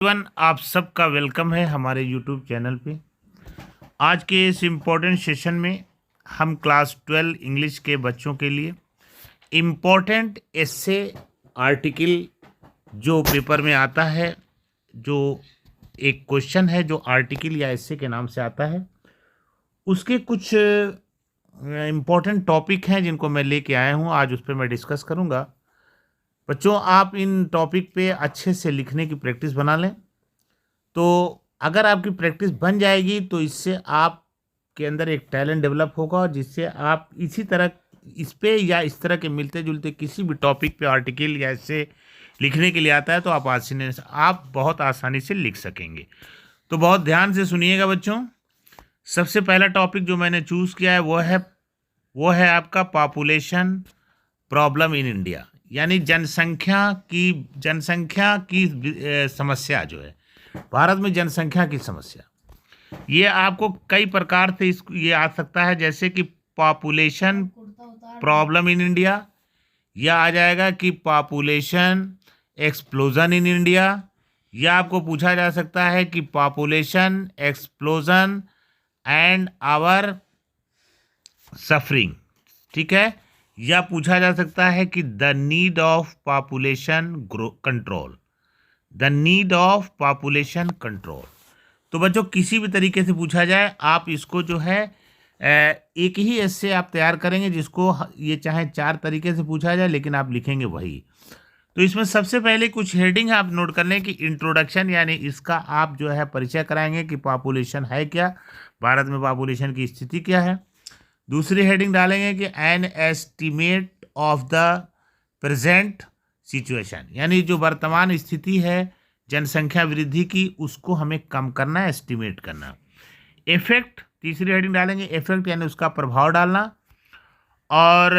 Everyone, आप सबका welcome है हमारे यूट्यूब चैनल पे। आज के इस इम्पोर्टेंट सेशन में हम क्लास 12 इंग्लिश के बच्चों के लिए इम्पोर्टेंट एस्से आर्टिकल जो पेपर में आता है, जो एक क्वेश्चन है जो आर्टिकल या एस्से के नाम से आता है, उसके कुछ इम्पोर्टेंट टॉपिक हैं जिनको मैं लेके आया हूँ। आज उस पर मैं डिस्कस करूँगा। बच्चों, आप इन टॉपिक पे अच्छे से लिखने की प्रैक्टिस बना लें। तो अगर आपकी प्रैक्टिस बन जाएगी तो इससे आपके अंदर एक टैलेंट डेवलप होगा, जिससे आप इसी तरह इस पे या इस तरह के मिलते जुलते किसी भी टॉपिक पे आर्टिकल या ऐसे लिखने के लिए आता है तो आप बहुत आसानी से लिख सकेंगे। तो बहुत ध्यान से सुनिएगा बच्चों। सबसे पहला टॉपिक जो मैंने चूज़ किया है वो है आपका पॉपुलेशन प्रॉब्लम इन इंडिया, यानी जनसंख्या की समस्या जो है भारत में, जनसंख्या की समस्या। ये आपको कई प्रकार से ये आ सकता है, जैसे कि पॉपुलेशन प्रॉब्लम इन इंडिया, या आ जाएगा कि पॉपुलेशन एक्सप्लोजन इन इंडिया, या आपको पूछा जा सकता है कि population explosion and our suffering. ठीक है। या पूछा जा सकता है कि the need of population control, the need of population control. तो बच्चों, किसी भी तरीके से पूछा जाए, आप इसको जो है एक ही एस्से आप तैयार करेंगे जिसको ये चाहे 4 तरीके से पूछा जाए, लेकिन आप लिखेंगे वही। तो इसमें सबसे पहले कुछ हेडिंग आप नोट कर लें कि इंट्रोडक्शन, यानी इसका आप जो है परिचय कराएंगे कि पॉपुलेशन है क्या, भारत में पॉपुलेशन की स्थिति क्या है। दूसरी हेडिंग डालेंगे कि an estimate of the present situation, यानी जो वर्तमान स्थिति है जनसंख्या वृद्धि की, उसको हमें कम करना, एस्टिमेट करना। इफेक्ट, तीसरी हेडिंग डालेंगे इफेक्ट, यानी उसका प्रभाव डालना। और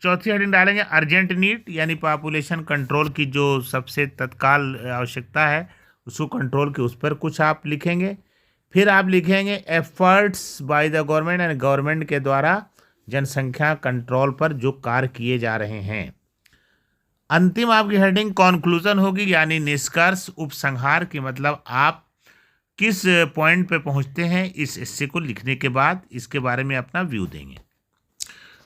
चौथी हेडिंग डालेंगे अर्जेंट नीड, यानी पॉपुलेशन कंट्रोल की जो सबसे तत्काल आवश्यकता है उसको कंट्रोल की, उस पर कुछ आप लिखेंगे। फिर आप लिखेंगे एफर्ट्स बाय द गवर्नमेंट, यानी गवर्नमेंट के द्वारा जनसंख्या कंट्रोल पर जो कार्य किए जा रहे हैं। अंतिम आपकी हेडिंग कॉन्क्लूजन होगी, यानी निष्कर्ष, उपसंहार की, मतलब आप किस पॉइंट पे पहुंचते हैं इस एस्से को लिखने के बाद, इसके बारे में अपना व्यू देंगे।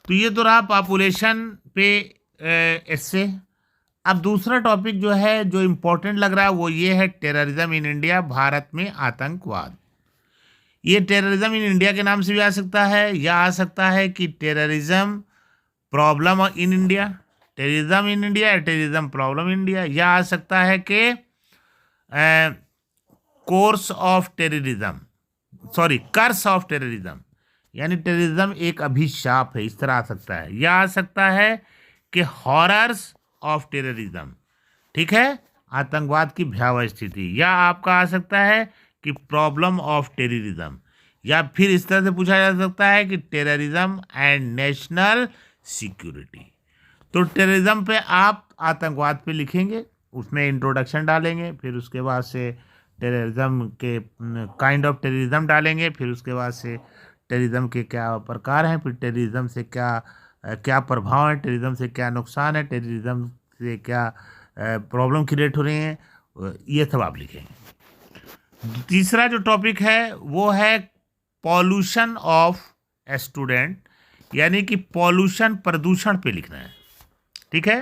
तो ये तो रहा पॉपुलेशन पे एस्से। अब दूसरा टॉपिक जो है, जो इम्पोर्टेंट लग रहा है, वो ये है टेररिज्म इन इंडिया, भारत में आतंकवाद। ये टेररिज्म इन इंडिया के नाम से भी आ सकता है, या आ सकता है कि terrorism problem in India, terrorism in India या टेररिज्म प्रॉब्लम इन इंडिया, या आ सकता है कि course of terrorism, sorry curse of terrorism, यानी टेररिज्म एक अभिशाप है, इस तरह आ सकता है। या आ सकता है कि हॉरर्स ऑफ टेररिज्म, ठीक है, आतंकवाद की भयावह स्थिति। या आपका आ सकता है कि प्रॉब्लम ऑफ टेररिज्म, या फिर इस तरह से पूछा जा सकता है कि टेररिज्म एंड नेशनल सिक्योरिटी। तो टेररिज्म पे आप आतंकवाद पे लिखेंगे, उसमें इंट्रोडक्शन डालेंगे, फिर उसके बाद से टेररिज्म के काइंड ऑफ टेररिज्म डालेंगे, फिर उसके बाद से टेररिज्म के क्या प्रकार हैं, फिर टेररिज्म से क्या प्रभाव है, टेररिज्म से क्या नुकसान है, टेररिज्म से क्या प्रॉब्लम क्रिएट हो रही हैं, ये सब आप लिखेंगे। तीसरा जो टॉपिक है वो है पॉल्यूशन ऑफ स्टूडेंट, यानी कि पॉल्यूशन, प्रदूषण पे लिखना है। ठीक है।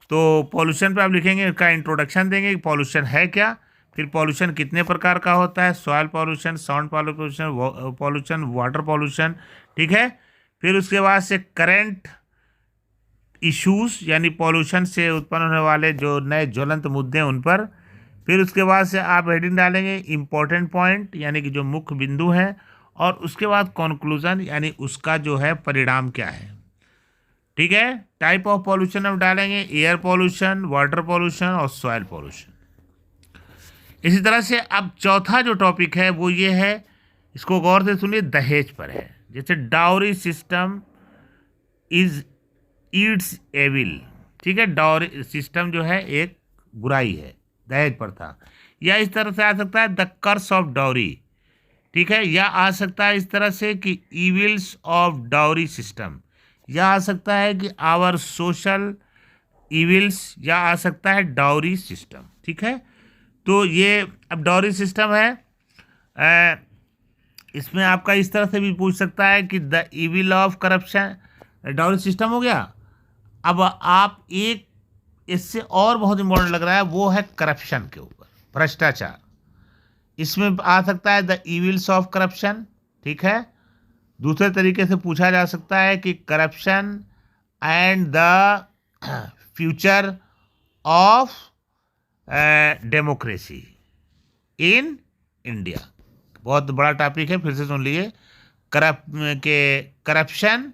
तो पॉल्यूशन पे आप लिखेंगे, इसका इंट्रोडक्शन देंगे कि पॉल्यूशन है क्या, फिर पॉल्यूशन कितने प्रकार का होता है, soil pollution, sound pollution, water pollution. ठीक है। फिर उसके बाद से करंट इश्यूज, यानी पॉल्यूशन से उत्पन्न होने वाले जो नए ज्वलंत मुद्दे हैं उन पर। फिर उसके बाद से आप हेडिंग डालेंगे इम्पोर्टेंट पॉइंट, यानी कि जो मुख्य बिंदु हैं, और उसके बाद कंक्लूजन, यानी उसका जो है परिणाम क्या है। ठीक है। टाइप ऑफ पॉल्यूशन हम डालेंगे एयर पॉल्यूशन, वाटर पॉल्यूशन और सॉइल पॉल्यूशन। इसी तरह से अब चौथा जो टॉपिक है वो ये है, इसको गौर से सुनिए, दहेज पर है। जैसे dowry system is its evil, ठीक है, डाउरी सिस्टम जो है एक बुराई है, दहेज प्रथा। या इस तरह से आ सकता है द कर्स ऑफ डाउरी, ठीक है। या आ सकता है इस तरह से कि इविल्स ऑफ डाउरी सिस्टम, या आ सकता है कि आवर सोशल इविल्स, या आ सकता है डाउरी सिस्टम। ठीक है। तो ये अब डॉरी सिस्टम है, इसमें आपका इस तरह से भी पूछ सकता है कि the evil of corruption, dowry system हो गया। अब आप एक इससे और बहुत इंपॉर्टेंट लग रहा है, वो है करप्शन के ऊपर, भ्रष्टाचार। इसमें आ सकता है द इविल्स ऑफ करप्शन, ठीक है। दूसरे तरीके से पूछा जा सकता है कि corruption and the future of democracy in India. बहुत बड़ा टॉपिक है, फिर से सुन लीजिए, corruption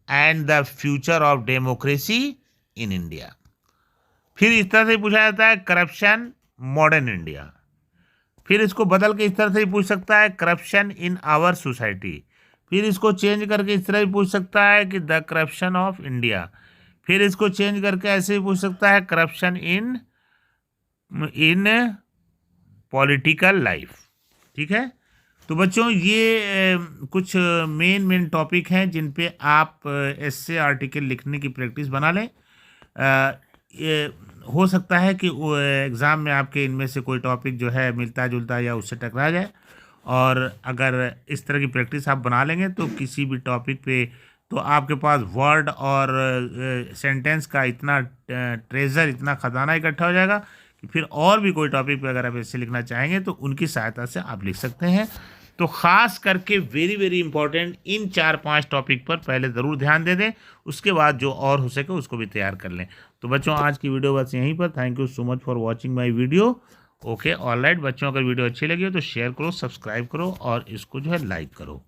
and the future of democracy in India. फिर इस तरह से पूछा जाता है करप्शन मॉडर्न इंडिया। फिर इसको बदल के इस तरह से ही पूछ सकता है करप्शन इन आवर सोसाइटी। फिर इसको चेंज करके इस तरह भी पूछ सकता है कि द करप्शन ऑफ इंडिया। फिर इसको चेंज करके ऐसे ही पूछ सकता है करप्शन इन पॉलिटिकल लाइफ, ठीक है। तो बच्चों ये कुछ मेन टॉपिक हैं जिन पे आप ऐसे आर्टिकल लिखने की प्रैक्टिस बना लें। ये हो सकता है कि एग्ज़ाम में आपके इनमें से कोई टॉपिक जो है मिलता जुलता या उससे टकरा जाए, और अगर इस तरह की प्रैक्टिस आप बना लेंगे तो किसी भी टॉपिक पे तो आपके पास वर्ड और सेंटेंस का इतना ट्रेजर, इतना ख़जाना इकट्ठा हो जाएगा कि फिर और भी कोई टॉपिक पे अगर आप ऐसे लिखना चाहेंगे तो उनकी सहायता से आप लिख सकते हैं। तो ख़ास करके वेरी इंपॉर्टेंट इन 4-5 टॉपिक पर पहले ज़रूर ध्यान दे दें, उसके बाद जो और हो सके उसको भी तैयार कर लें। तो बच्चों आज की वीडियो बस यहीं पर। Thank you so much for watching my video. Okay alright बच्चों, अगर वीडियो अच्छी लगी हो तो शेयर करो, सब्सक्राइब करो और इसको जो है लाइक करो।